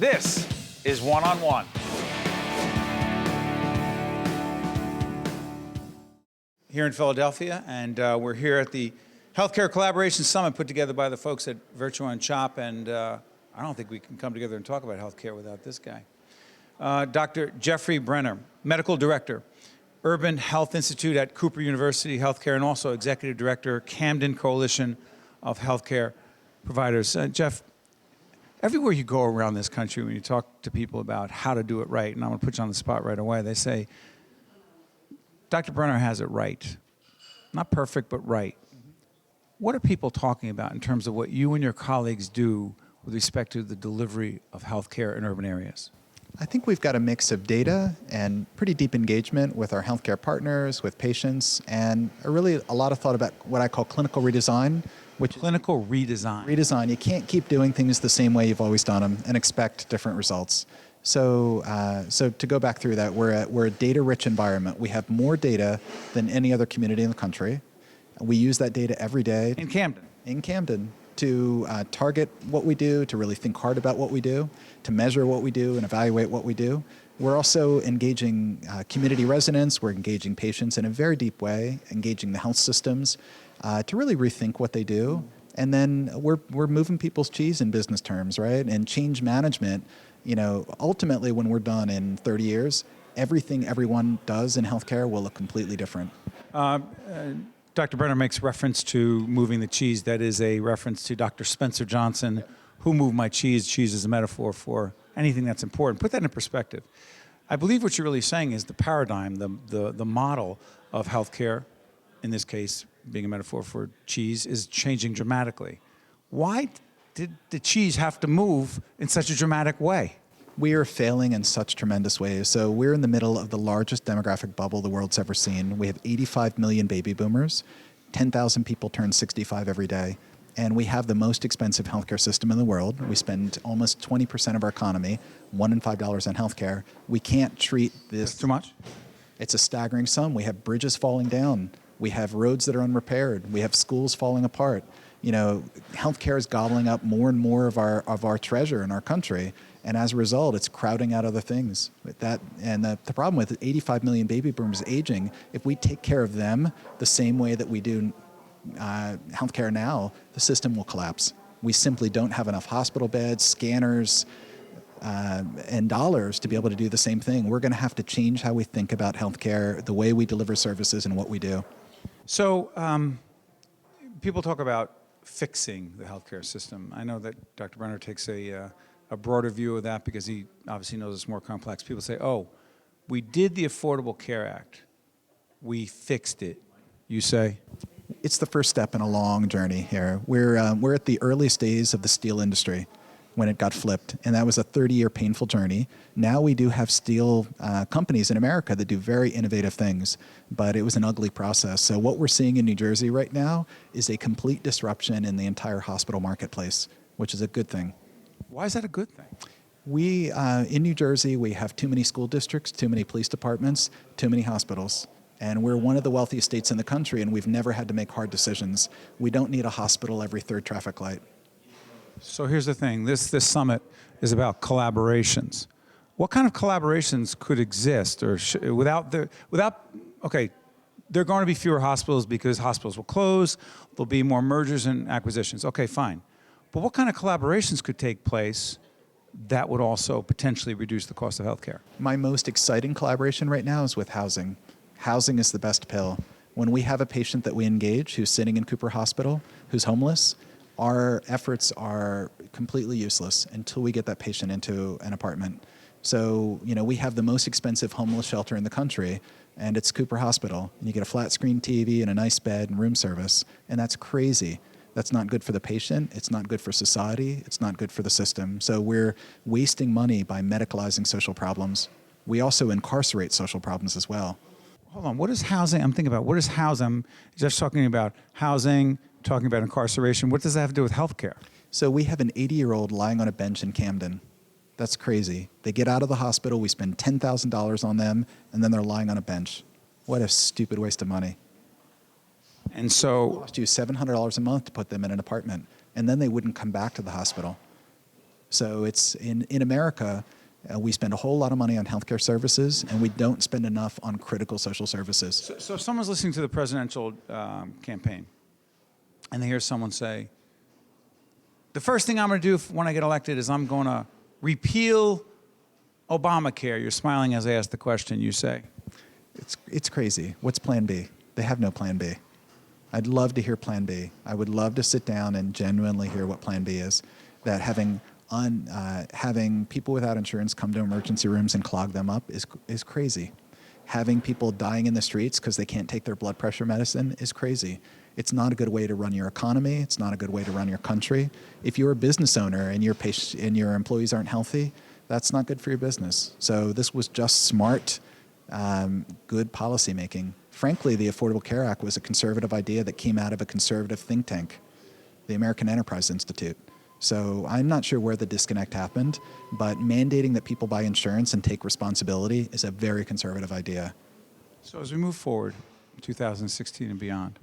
This is One-on-One. Here in Philadelphia, and we're here at the Healthcare Collaboration Summit put together by the folks at Virtue and Chop, and I don't think we can come together and talk about healthcare without this guy. Dr. Jeffrey Brenner, Medical Director, Urban Health Institute at Cooper University Healthcare, and also Executive Director, Camden Coalition of Healthcare Providers. Jeff, everywhere you go around this country, when you talk to people about how to do it right, and I'm going to put you on the spot right away, they say, Dr. Brenner has it right. Not perfect, but right. What are people talking about in terms of what you and your colleagues do with respect to the delivery of healthcare in urban areas? I think we've got a mix of data and pretty deep engagement with our healthcare partners, with patients, and really a lot of thought about what I call clinical redesign. Clinical redesign. Redesign. You can't keep doing things the same way you've always done them and expect different results. So to go back through that, we're a data-rich environment. We have more data than any other community in the country. We use that data every day. In Camden? In Camden, to target what we do, to really think hard about what we do, to measure what we do and evaluate what we do. We're also engaging community residents, we're engaging patients in a very deep way, engaging the health systems to really rethink what they do. And then we're moving people's cheese in business terms, right? And change management, you know, ultimately when we're done in 30 years, everything everyone does in healthcare will look completely different. Dr. Brenner makes reference to moving the cheese. That is a reference to Dr. Spencer Johnson, who moved my cheese. Cheese is a metaphor for anything that's important. Put that in perspective. I believe what you're really saying is the paradigm, the model of healthcare, in this case being a metaphor for cheese, is changing dramatically. Why did the cheese have to move in such a dramatic way? We are failing in such tremendous ways. So we're in the middle of the largest demographic bubble the world's ever seen. We have 85 million baby boomers, 10,000 people turn 65 every day, and we have the most expensive healthcare system in the world. We spend almost 20% of our economy, $1 in $5 on healthcare. We can't treat this. That's too much? It's a staggering sum. We have bridges falling down. We have roads that are unrepaired. We have schools falling apart. You know, healthcare is gobbling up more and more of our treasure in our country, and as a result, it's crowding out other things. With that, and the problem with 85 million baby boomers aging, if we take care of them the same way that we do healthcare now, the system will collapse. We simply don't have enough hospital beds, scanners, and dollars to be able to do the same thing. We're going to have to change how we think about healthcare, the way we deliver services, and what we do. So people talk about fixing the healthcare system. I know that Dr. Brenner takes a broader view of that because he obviously knows it's more complex. People say, oh, we did the Affordable Care Act. We fixed it. You say? It's the first step in a long journey here. We're at the earliest days of the steel industry when it got flipped, and that was a 30-year painful journey. Now we do have steel companies in America that do very innovative things, but it was an ugly process. So what we're seeing in New Jersey right now is a complete disruption in the entire hospital marketplace, which is a good thing. Why is that a good thing? We, in New Jersey, we have too many school districts, too many police departments, too many hospitals. And we're one of the wealthiest states in the country, and we've never had to make hard decisions. We don't need a hospital every third traffic light. So here's the thing. This summit is about collaborations. What kind of collaborations could exist, or okay, there are going to be fewer hospitals because hospitals will close. There'll be more mergers and acquisitions. Okay, fine. But what kind of collaborations could take place that would also potentially reduce the cost of healthcare? My most exciting collaboration right now is with housing. Housing is the best pill. When we have a patient that we engage who's sitting in Cooper Hospital, who's homeless, our efforts are completely useless until we get that patient into an apartment. So, you know, we have the most expensive homeless shelter in the country, and it's Cooper Hospital. And you get a flat screen TV and a nice bed and room service, and that's crazy. That's not good for the patient, it's not good for society, it's not good for the system. So we're wasting money by medicalizing social problems. We also incarcerate social problems as well. Hold on, what is housing? I'm thinking about, what is housing? I'm just talking about housing, talking about incarceration. What does that have to do with healthcare? So we have an 80-year-old lying on a bench in Camden. That's crazy. They get out of the hospital, we spend $10,000 on them, and then they're lying on a bench. What a stupid waste of money. And so it cost you $700 a month to put them in an apartment, and then they wouldn't come back to the hospital. So it's in America, we spend a whole lot of money on healthcare services, and we don't spend enough on critical social services. So if someone's listening to the presidential campaign, and they hear someone say, the first thing I'm going to do when I get elected is I'm going to repeal Obamacare. You're smiling as I ask the question, you say. It's crazy. What's Plan B? They have no Plan B. I'd love to hear Plan B. I would love to sit down and genuinely hear what Plan B is. That having people without insurance come to emergency rooms and clog them up is crazy. Having people dying in the streets because they can't take their blood pressure medicine is crazy. It's not a good way to run your economy. It's not a good way to run your country. If you're a business owner and your employees aren't healthy, that's not good for your business. So this was just smart, good policy making. Frankly, the Affordable Care Act was a conservative idea that came out of a conservative think tank, the American Enterprise Institute. So I'm not sure where the disconnect happened, but mandating that people buy insurance and take responsibility is a very conservative idea. So as we move forward, 2016 and beyond,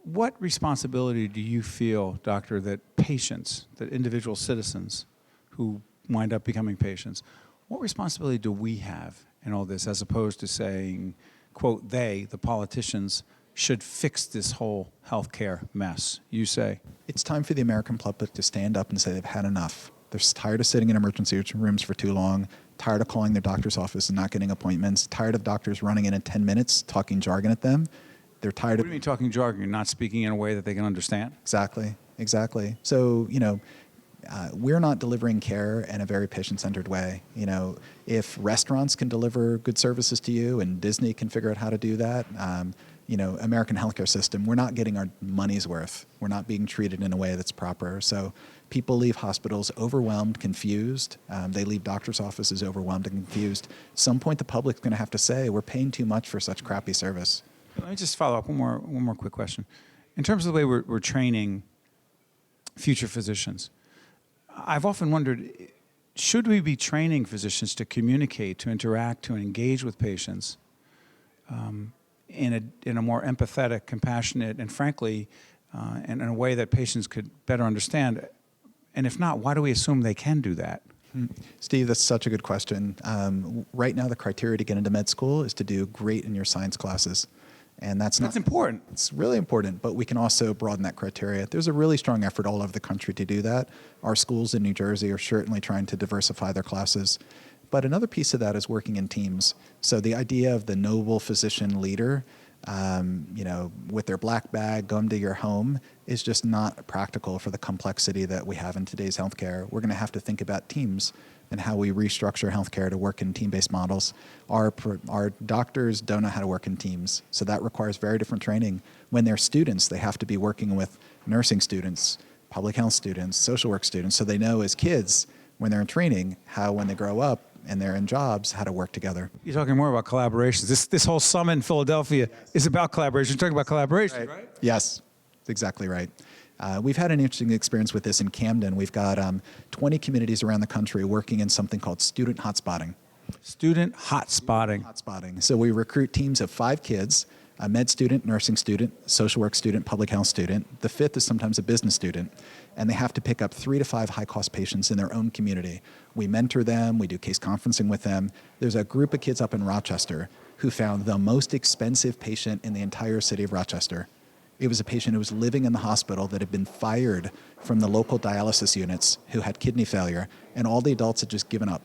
what responsibility do you feel, doctor, that patients, that individual citizens who wind up becoming patients, what responsibility do we have in all this, as opposed to saying, quote, they, the politicians, should fix this whole healthcare mess? You say. It's time for the American public to stand up and say they've had enough. They're tired of sitting in emergency rooms for too long, tired of calling their doctor's office and not getting appointments, tired of doctors running in 10 minutes talking jargon at them. They're tired What do you mean talking jargon? You're not speaking in a way that they can understand? Exactly. So, we're not delivering care in a very patient-centered way. If restaurants can deliver good services to you and Disney can figure out how to do that, American healthcare system, we're not getting our money's worth. We're not being treated in a way that's proper. So people leave hospitals overwhelmed, confused. They leave doctors' offices overwhelmed and confused. At some point, the public's going to have to say, we're paying too much for such crappy service. Let me just follow up. One more quick question. In terms of the way we're training future physicians, I've often wondered, should we be training physicians to communicate, to interact, to engage with patients in a more empathetic, compassionate, and frankly, in a way that patients could better understand? And if not, why do we assume they can do that? Steve, that's such a good question. Right now, the criteria to get into med school is to do great in your science classes. And that's important. It's really important, but we can also broaden that criteria. There's a really strong effort all over the country to do that. Our schools in New Jersey are certainly trying to diversify their classes. But another piece of that is working in teams. So the idea of the noble physician leader, with their black bag, come to your home, is just not practical for the complexity that we have in today's healthcare. We're going to have to think about teams and how we restructure healthcare to work in team-based models. Our doctors don't know how to work in teams, so that requires very different training. When they're students, they have to be working with nursing students, public health students, social work students, so they know as kids, when they're in training, how when they grow up and they're in jobs, how to work together. You're talking more about collaborations. This whole summit in Philadelphia is about collaboration. You're talking about collaboration, right? Yes, that's exactly right. We've had an interesting experience with this in Camden. We've got 20 communities around the country working in something called student hotspotting. Student hotspotting. So we recruit teams of 5 kids, a med student, nursing student, social work student, public health student. The 5th is sometimes a business student. And they have to pick up 3 to 5 high-cost patients in their own community. We mentor them. We do case conferencing with them. There's a group of kids up in Rochester who found the most expensive patient in the entire city of Rochester. It was a patient who was living in the hospital that had been fired from the local dialysis units, who had kidney failure, and all the adults had just given up.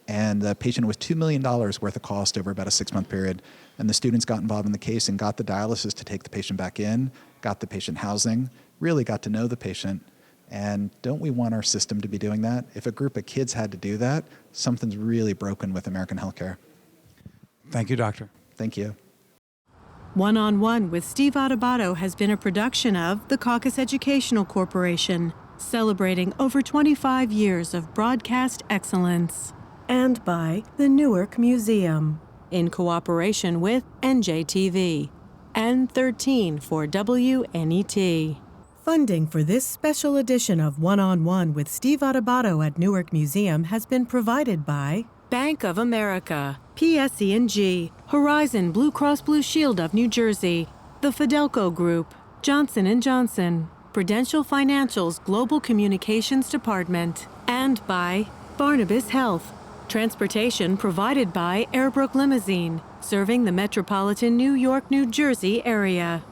And the patient was $2 million worth of cost over about a 6-month period. And the students got involved in the case and got the dialysis to take the patient back in, got the patient housing, really got to know the patient. And don't we want our system to be doing that? If a group of kids had to do that, something's really broken with American healthcare. Thank you, doctor. Thank you. One-on-One with Steve Adubato has been a production of the CAUCUS Educational Corporation, celebrating over 25 years of broadcast excellence. And by the Newark Museum, in cooperation with NJTV and 13 for WNET. Funding for this special edition of One-on-One with Steve Adubato at Newark Museum has been provided by Bank of America, PSE&G, Horizon Blue Cross Blue Shield of New Jersey, the Fidelco Group, Johnson & Johnson, Prudential Financial's Global Communications Department. And by Barnabas Health. Transportation provided by Airbrook Limousine, serving the metropolitan New York, New Jersey area.